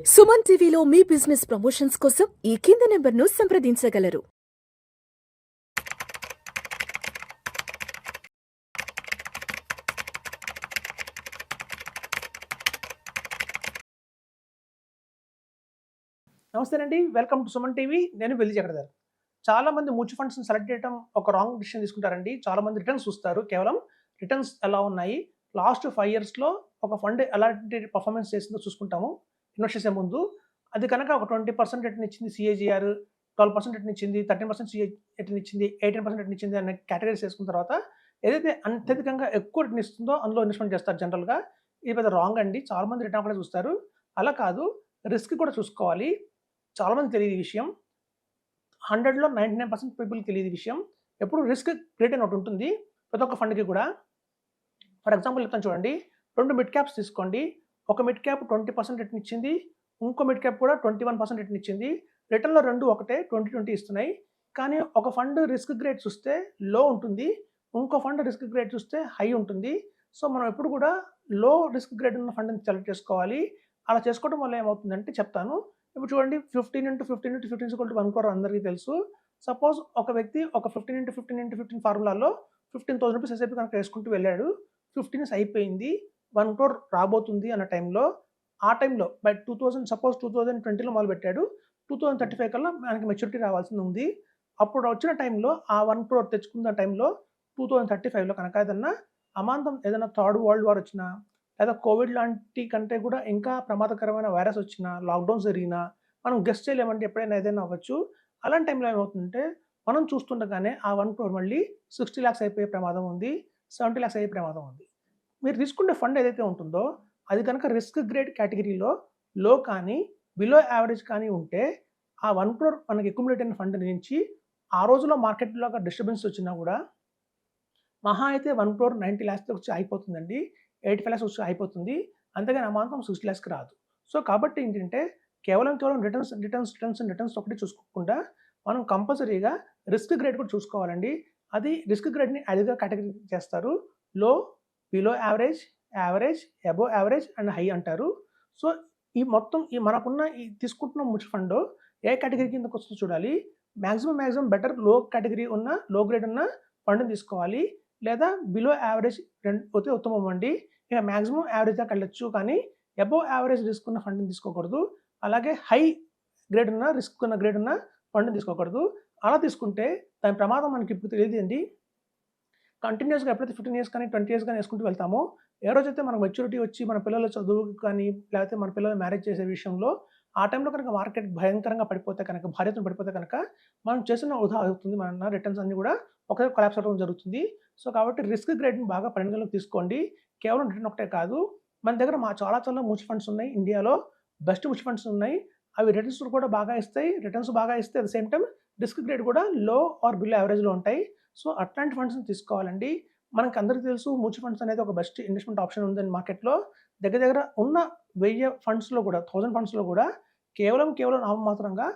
సుమన్ టీవీలో మీ business promotions కోసం ఈ కింది నెంబర్ను సంప్రదించగలరు. నమస్తే అండి. Welcome to Suman TV. నేను వెల్లి జగడదార్. చాలామంది మ్యూచువల్ ఫండ్స్‌ని సెలెక్ట్ చేయడం ఒక రాంగ్ డిసిషన్ తీసుకుంటారండి. చాలామంది రిటర్న్స్ చూస్తారు. కేవలం రిటర్న్స్ ఎలా ఉన్నాయి, లాస్ట్ 5 ఇయర్స్‌లో ఒక ఫండ్ ఎలాంటి పర్ఫార్మెన్స్ చేసిందో చూసుకుంటాము ఇన్వెస్ట్ చేసే ముందు. అది కనుక ఒక 20% రిటర్న్ ఇచ్చింది సిఏజీఆర్, 12% రిటర్న్ ఇచ్చింది, 13% రిటర్న్ ఇచ్చింది, 18% రిటర్న్ ఇచ్చింది అనే కేటగరీస్ చేసుకున్న తర్వాత ఏదైతే అత్యధికంగా ఎక్కువ రిటర్న్ ఇస్తుందో అందులో ఇన్వెస్ట్‌మెంట్ చేస్తారు జనరల్‌గా. ఇది పెద్ద రాంగ్ అండి. చాలామంది రిటర్న్ ఒకటే చూస్తారు. అలా కాదు, రిస్క్ కూడా చూసుకోవాలి. చాలామందికి తెలీదు ఈ విషయం. 100లో 99% పీపుల్‌కి తెలీదు ఈ విషయం. ఎప్పుడు రిస్క్ గ్రేట్ అని ఒకటుంటుంది ప్రతి ఒక్క ఫండ్‌కి కూడా. ఫర్ ఎగ్జాంపుల్ చెప్తాను చూడండి. 2 మిడ్ క్యాప్స్ తీసుకోండి. ఒక మిడ్ క్యాప్ 20% రిటర్న్ ఇచ్చింది. ఇంకో మిడ్ క్యాప్ కూడా 21% రిటర్న్ ఇచ్చింది. రిటర్న్‌లో 2 ఒకటే 20, 20 ఇస్తున్నాయి. కానీ ఒక ఫండ్ రిస్క్ గ్రేడ్ చూస్తే లో ఉంటుంది. ఇంకో ఫండ్ రిస్క్ గ్రేడ్ చూస్తే హై ఉంటుంది. సో, మనం ఎప్పుడు కూడా లో రిస్క్ గ్రేడ్ ఉన్న ఫండ్‌ని సెలెక్ట్ చేసుకోవాలి. అలా చేసుకోవడం వల్ల ఏమవుతుందంటే చెప్తాను. ఇప్పుడు చూడండి, 15/15/15 1 crore అందరికీ తెలుసు. సపోజ్ ఒక వ్యక్తి ఒక 15/15/15 ఫార్ములాలో ₹15,000 ఎస్ఐపి కనుక వేసుకుంటూ వెళ్ళాడు. 15 అయిపోయింది. 1 crore రాబోతుంది అన్న టైంలో, ఆ టైంలో బై 2020లో మొదలుపెట్టాడు. 2035 కల్లా మనకి మెచ్యూరిటీ రావాల్సింది ఉంది. అప్పుడు వచ్చిన టైంలో ఆ 1 crore తెచ్చుకున్న టైంలో 2035లో కనుక ఏదన్నా అమాంతం ఏదైనా థర్డ్ వరల్డ్ వార్ వచ్చినా, లేదా కోవిడ్ లాంటి కంటే కూడా ఇంకా ప్రమాదకరమైన వైరస్ వచ్చినా, లాక్‌డౌన్స్ జరిగినా మనం గెస్ చేయలేమండి. ఎప్పుడైనా ఏదైనా అవ్వచ్చు. అలాంటి టైంలో ఏమవుతుందంటే మనం చూస్తుండగానే ఆ 1 crore మళ్ళీ 60 lakhs అయిపోయే ప్రమాదం ఉంది. 70 lakhs అయ్యే ప్రమాదం ఉంది. మీరు తీసుకునే ఫండ్ ఏదైతే ఉంటుందో అది కనుక రిస్క్ గ్రేడ్ కేటగిరీలో లో కానీ, బిలో యావరేజ్ కానీ ఉంటే ఆ 1 crore మనకి అక్యుములేట్ అయిన ఫండ్ నుంచి ఆ రోజులో మార్కెట్‌లో డిస్టర్బెన్స్ వచ్చినా కూడా మహా అయితే 1 crore 90 lakhస్‌తో వచ్చి అయిపోతుందండి. 85 lakhs వచ్చి అయిపోతుంది. అంతేగాని అమాంతం 60 lakhsకి రాదు. సో, కాబట్టి ఏంటంటే కేవలం రిటర్న్స్ ఒకటే చూసుకోకుండా మనం కంపల్సరీగా రిస్క్ గ్రేడ్ కూడా చూసుకోవాలండి. అది రిస్క్ గ్రేడ్‌ని 5గా కేటగరీ చేస్తారు. లో, below average, average, above average and high అంటారు. సో, ఈ మొత్తం మనకున్న ఈ తీసుకుంటున్న మ్యూచువల్ ఫండ్ ఏ కేటగరీ కిందకొస్తుందో చూడాలి. మాక్సిమం బెటర్ లో కేటగరీ ఉన్న, లో గ్రేడ్ ఉన్న ఫండ్‌ని తీసుకోవాలి. లేదా బిలో యావరేజ్ పోతే ఉత్తమం అండి. ఇక మాక్సిమం యావరేజ్ దాకా వెళ్ళొచ్చు. కానీ అబోవ్ యావరేజ్ రిస్క్ ఉన్న ఫండ్‌ని తీసుకోకూడదు. అలాగే హై గ్రేడ్ ఉన్న, రిస్క్ ఉన్న గ్రేడ్ ఉన్న ఫండ్‌ని తీసుకోకూడదు. అలా తీసుకుంటే దాని ప్రమాదం మనకి ఇప్పుడు తెలియదండి. కంటిన్యూయస్‌గా ఎప్పుడైతే 15 ఇయర్స్ కానీ, 20 ఇయర్స్ కానీ వేసుకుంటూ వెళ్తామో, ఏ రోజైతే మనకు మెచ్యూరిటీ వచ్చి మన పిల్లల చదువుకు కానీ, లేకపోతే మన పిల్లల మ్యారేజ్ చేసే విషయంలో ఆ టైంలో కనుక మార్కెట్ భయంకరంగా పడిపోతే కనుక, భారీ ఎత్తున పడిపోతే కనుక మనం చేసిన వృధా అవుతుంది. మన రిటర్న్స్ అన్నీ కూడా ఒకసారి కొలాప్స్ అవ్వడం జరుగుతుంది. సో, కాబట్టి రిస్క్ గ్రేడ్‌ని బాగా పరిగణలోకి తీసుకోండి. కేవలం రిటర్న్ ఒకటే కాదు. మన దగ్గర చాలా చాలా మ్యూచువల్ ఫండ్స్ ఉన్నాయి. ఇండియాలో బెస్ట్ మ్యూచువల్ ఫండ్స్ ఉన్నాయి. అవి రిటర్న్స్ కూడా బాగా ఇస్తాయి. రిటర్న్స్ బాగా ఇస్తే at the same time risk grade కూడా లో ఆర్ బిలో యావరేజ్‌లో ఉంటాయి. సో, అట్లాంటి ఫండ్స్‌ని తీసుకోవాలండి. మనకందరికి తెలుసు మ్యూచువల్ ఫండ్స్ అనేది ఒక బెస్ట్ ఇన్వెస్ట్‌మెంట్ ఆప్షన్ ఉందని మార్కెట్‌లో. దగ్గర దగ్గర ఉన్న 1000 ఫండ్స్‌లో కూడా, 1000 ఫండ్స్‌లో కూడా కేవలం నామమాత్రంగా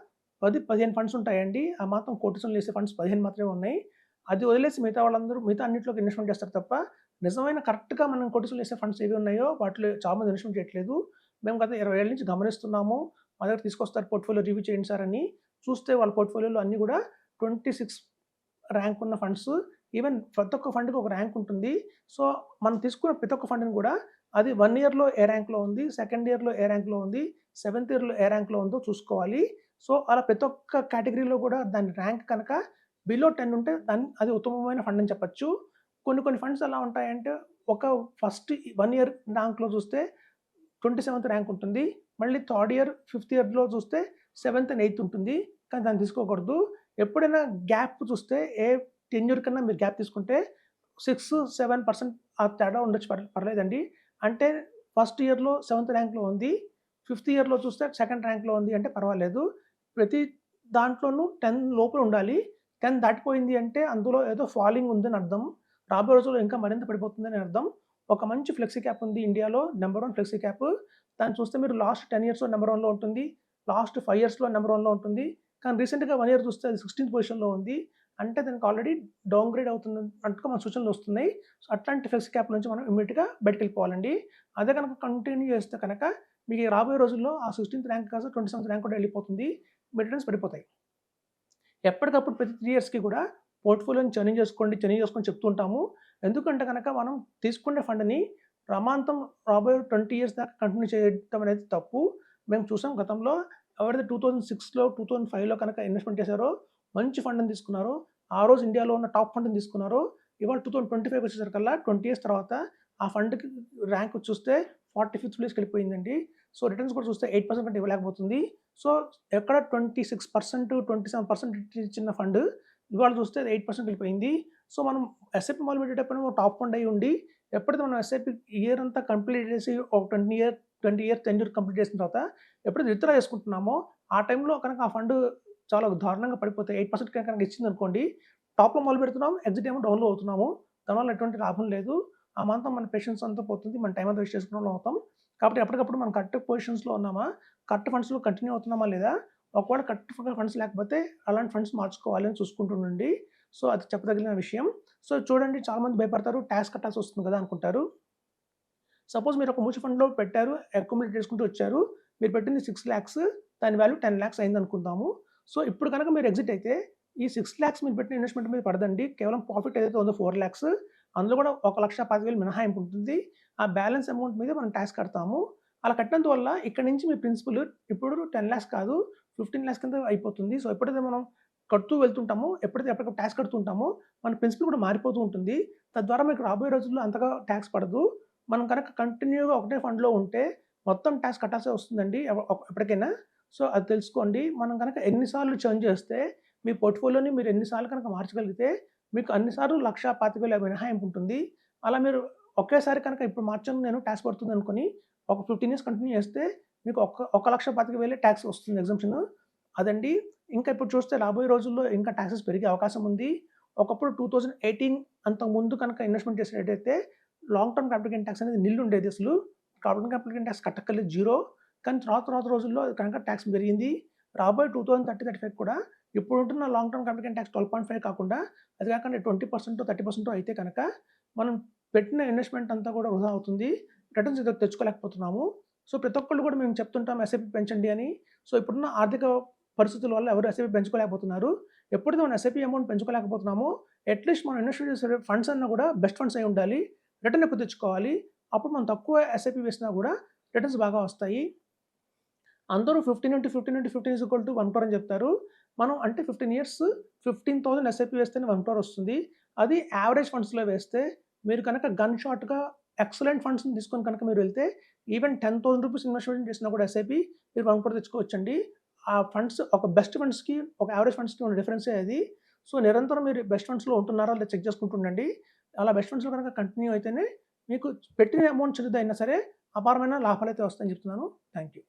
10, 15 ఫండ్స్ ఉంటాయండి. ఆ మాత్రం కోటీశ్వరులు చేసే ఫండ్స్ 15 మాత్రమే ఉన్నాయి. అది వదిలేసి మిగతా వాళ్ళందరూ మిగతా అన్నిట్లోకి ఇన్వెస్ట్‌మెంట్ చేస్తారు తప్ప, నిజమైన కరెక్ట్‌గా మనం కోటీశ్వరులు చేసే ఫండ్స్ ఏవి ఉన్నాయో వాటిలో చాలా మంది ఇన్వెస్ట్‌మెంట్ చేయట్లేదు. మేము గత 20 ఏళ్ల నుంచి గమనిస్తున్నాము. మా దగ్గర తీసుకొస్తారు పోర్ట్‌ఫోలియో రివ్యూ చేయండి సార్ అని. చూస్తే వాళ్ళ పోర్ట్‌ఫోలియోలో అన్నీ కూడా 26 ర్యాంక్ ఉన్న ఫండ్స్. ఈవెన్ ప్రతి ఒక్క ఫండ్‌కి ఒక ర్యాంక్ ఉంటుంది. సో, మనం తీసుకున్న ప్రతి ఒక్క ఫండ్‌ని కూడా అది 1 ఇయర్‌లో ఏ ర్యాంక్‌లో ఉంది, సెకండ్ ఇయర్‌లో ఏ ర్యాంక్‌లో ఉంది, సెవెంత్ ఇయర్‌లో ఏ ర్యాంక్‌లో ఉందో చూసుకోవాలి. సో, అలా ప్రతి ఒక్క కేటగిరీలో కూడా దాని ర్యాంక్ కనుక బిలో 10 ఉంటే అది ఉత్తమమైన ఫండ్ అని చెప్పొచ్చు. కొన్ని ఫండ్స్ ఎలా ఉంటాయంటే ఒక ఫస్ట్ 1 ఇయర్ ర్యాంక్‌లో చూస్తే 27థ్ ర్యాంక్ ఉంటుంది. మళ్ళీ థర్డ్ ఇయర్, ఫిఫ్త్ ఇయర్‌లో చూస్తే సెవెంత్ అండ్ ఎయిత్ ఉంటుంది. కానీ దాన్ని తీసుకోకూడదు. ఎప్పుడైనా గ్యాప్ చూస్తే ఏ టెన్యూర్ కన్నా మీరు గ్యాప్ తీసుకుంటే 6, 7% ఆ తేడా ఉండొచ్చు, పర్లేదండి. అంటే ఫస్ట్ ఇయర్‌లో సెవెంత్ ర్యాంక్‌లో ఉంది. ఫిఫ్త్ ఇయర్‌లో చూస్తే సెకండ్ ర్యాంక్‌లో ఉంది అంటే పర్వాలేదు. ప్రతి దాంట్లోనూ 10 లోపల ఉండాలి. 10 దాటిపోయింది అంటే అందులో ఏదో ఫాలింగ్ ఉందని అర్థం. రాబోయే రోజుల్లో ఇంకా మరింత పడిపోతుందని అర్థం. ఒక మంచి ఫ్లెక్సీ క్యాప్ ఉంది ఇండియాలో. Number 1 flexi cap. దాన్ని చూస్తే మీరు లాస్ట్ 10 ఇయర్స్‌లో నంబర్ 1లో ఉంటుంది. లాస్ట్ 5 ఇయర్స్‌లో నంబర్ 1లో ఉంటుంది. కానీ రీసెంట్‌గా 1 ఇయర్ చూస్తే అది 16థ్ పొజిషన్‌లో ఉంది. అంటే దానికి ఆల్రెడీ డౌన్‌గ్రేడ్ అవుతున్నట్టుగా మనకు సూచనలు వస్తున్నాయి. సో, అట్లాంటి ఫ్లెక్సీ క్యాప్ నుంచి మనం ఇమ్మీడియేట్‌గా బయటికెళ్ళిపోవాలండి. అదే కనుక కంటిన్యూ చేస్తే కనుక మీకు రాబోయే రోజుల్లో ఆ 16థ్ ర్యాంక్ కాస్త 27థ్ ర్యాంక్ కూడా వెళ్ళిపోతుంది. మీ రిటర్న్స్ పడిపోతాయి. ఎప్పటికప్పుడు ప్రతి 3 ఇయర్స్‌కి కూడా పోర్ట్‌ఫోలియోని చర్నింగ్ చేసుకొని చెప్తూ ఉంటాము. ఎందుకంటే గనక మనం తీసుకునే ఫండ్‌ని రమాంతం రాబోయే 20 ఇయర్స్ దాకా కంటిన్యూ చేయడం అనేది తప్పు. మేము చూసాం గతంలో ఎవరైతే 2006లో, 2005లో కనుక ఇన్వెస్ట్‌మెంట్ చేశారో మంచి ఫండ్‌ని తీసుకున్నారో, ఆ రోజు ఇండియాలో ఉన్న టాప్ ఫండ్‌ని తీసుకున్నారో, ఇవాళ 2025 వచ్చేసరికల్లా 20 ఇయర్స్ తర్వాత ఆ ఫండ్‌కి ర్యాంక్ చూస్తే 45థ్ ప్లేస్‌కెళ్ళిపోయిందండి. సో, రిటర్న్స్ కూడా చూస్తే 8% కంటే ఇవ్వలేకపోతుంది. సో, ఎక్కడ 26%, 27% ఇచ్చిన ఫండ్ ఇవాళ చూస్తే అది 8% వెళ్ళిపోయింది. సో, మనం ఎస్ఐపి మొదలుపెట్టేటప్పుడు టాప్ ఫండ్ అయ్యి ఉండి, ఎప్పుడైతే మనం ఎస్ఐపి ఇయర్ అంతా కంప్లీట్ చేసి ఒక 20 ఇయర్ టెన్యూర్ కంప్లీట్ చేసిన తర్వాత ఎప్పుడైతే విత్‌డ్రా చేసుకుంటున్నామో, ఆ టైంలో కనుక ఆ ఫండ్ చాలా దారుణంగా పడిపోతే 8% కనుక ఇచ్చిందనుకోండి, టాప్‌లో మొదలుపెడుతున్నాము, ఎగ్జిట్ ఏమో డౌన్‌లో అవుతున్నాము. దానివల్ల ఎటువంటి లాభం లేదు. ఆ మాత్రం మన పేషెన్స్ అంతా పోతుంది. మన టైం అంతా వేస్ట్ చేసుకున్నోళ్ళం అవుతాం. కాబట్టి ఎప్పటికప్పుడు మనం కరెక్ట్ పొజిషన్స్‌లో ఉన్నామా? కరెక్ట్ ఫండ్స్‌లో కంటిన్యూ అవుతున్నామా లేదా? ఒకవేళ కరెక్ట్ ఫండ్స్ లేకపోతే అలాంటి ఫండ్స్ మార్చుకోవాలి అని చూసుకుంటూ ఉండండి. సో, అది చెప్పదగిన విషయం. సో, చూడండి చాలామంది భయపడతారు. టాక్స్ కట్టాల్సి వస్తుంది కదా అనుకుంటారు. సపోజ్ మీరు ఒక మ్యూచువల్ ఫండ్‌లో పెట్టారు. అక్యుములేట్ చేసుకుంటూ వచ్చారు. మీరు పెట్టింది 6,00,000 దాని వాల్యూ 10,00,000 అయిందనుకుందాము. సో, ఇప్పుడు గనక మీరు ఎగ్జిట్ అయితే ఈ 6,00,000 మీరు పెట్టిన ఇన్వెస్ట్‌మెంట్ మీద పడదండి. కేవలం ప్రాఫిట్ ఏదైతే ఉందో 4,00,000 అందులో కూడా 1,25,000 మినహాయింపు ఉంటుంది. ఆ బ్యాలెన్స్ అమౌంట్ మీద మనం టాక్స్ కడతాము. అలా కట్టినందువల్ల ఇక్కడి నుంచి మీ ప్రిన్సిపల్ ఇప్పుడు 10,00,000 కాదు 15,00,000 కింద అయిపోతుంది. సో, ఎప్పుడైతే మనం కడుతూ వెళ్తుంటామో, ఎప్పుడైతే ఎప్పటికప్పుడు టాక్స్ కడుతూ ఉంటామో, మన ప్రిన్సిపల్ కూడా మారిపోతూ ఉంటుంది. తద్వారా మీకు రాబోయే రోజుల్లో అంతగా టాక్స్ పడదు. మనం కనుక కంటిన్యూగా ఒకటే ఫండ్‌లో ఉంటే మొత్తం టాక్స్ కట్టాల్సే వస్తుందండి ఎప్పటికైనా. సో, అది తెలుసుకోండి. మనం గనక ఎన్ని సార్లు చర్న్ చేస్తే మీ పోర్ట్‌ఫోలియోని మీరు ఎన్ని సార్లు కనుక మార్చగలిగితే మీకు అన్ని సార్లు 1,25,000 మినహాయింపు ఉంటుంది. అలా మీరు ఒకేసారి కనుక ఇప్పుడు మార్చాను నేను టాక్స్ పడుతుందనుకోని ఒక 15 ఇయర్స్ కంటిన్యూ చేస్తే మీకు 1,25,000 టాక్స్ వస్తుంది ఎగ్జంప్షన్. అదండి. ఇంకా ఇప్పుడు చూస్తే రాబోయే రోజుల్లో ఇంకా టాక్సెస్ పెరిగే అవకాశం ఉంది. ఒకప్పుడు 2018 అంతకుముందు కనుక ఇన్వెస్ట్‌మెంట్ చేసినట్టయితే long term capital gain talks అనేది నిల్ ఉండేది అసలు. క్యాపిటల్ గెయిన్ టాక్స్ కట్టక్కర్లేదు జీరో. కానీ తర్వాత రోజుల్లో కనుక టాక్స్ పెరిగింది. రాబోయే 2030, 35 కూడా ఇప్పుడుంటున్న long term capital gain tax 12.5 కాకుండా అది కాకుండా 20%, 30% అయితే కనుక మనం పెట్టిన ఇన్వెస్ట్‌మెంట్ అంతా కూడా వృధా అవుతుంది. రిటర్న్స్ ఏదో తెచ్చుకోలేకపోతున్నాము. సో, ప్రతి ఒక్కళ్ళు కూడా మేము చెప్తుంటాం ఎస్ఐపి పెంచండి అని. సో, ఇప్పుడున్న ఆర్థిక పరిస్థితుల వల్ల ఎవరు ఎస్ఐపి పెంచుకోలేకపోతున్నారు. ఎప్పుడైతే మనం ఎస్ఐపి అమౌంట్ పెంచుకోలేకపోతున్నామో అట్‌లీస్ట్ మనం ఇన్వెస్ట్ చేసే ఫండ్స్ అన్నా కూడా బెస్ట్ ఫండ్స్ అయి ఉండాలి. రిటర్న్ ఎక్కువ తెచ్చుకోవాలి. అప్పుడు మనం తక్కువ ఎస్ఐపి వేసినా కూడా రిటర్న్స్ బాగా వస్తాయి. అందరూ 15 1 crore అని చెప్తారు. మనం అంటే 15 ఇయర్స్ 15,000 ఎస్ఐపి వేస్తేనే 1 crore వస్తుంది. అది యావరేజ్ ఫండ్స్‌లో వేస్తే మీరు కనుక గన్ షాట్‌గా ఎక్సలెంట్ ఫండ్స్‌ని తీసుకొని కనుక మీరు వెళ్తే ఈవెన్ ₹10,000 ఇన్వెస్ట్‌మెంట్ చేసినా కూడా ఎస్ఐపి మీరు 1 crore తెచ్చుకోవచ్చండి. ఆ ఫండ్స్ ఒక బెస్ట్ ఫండ్స్‌కి, ఒక యావరేజ్ ఫండ్స్‌కి ఉన్న డిఫరెన్సే అది. సో, నిరంతరం మీరు బెస్ట్ ఫండ్స్‌లో ఉంటున్నారా లేదా చెక్ చేసుకుంటూ ఉండండి. అలా బెస్ట్ ఫండ్స్‌లో కనుక కంటిన్యూ అయితేనే మీకు పెట్టిన అమౌంట్ చిన్నదైనా సరే అపారమైన లాభాలైతే వస్తాయని చెప్తున్నాను. Thank you.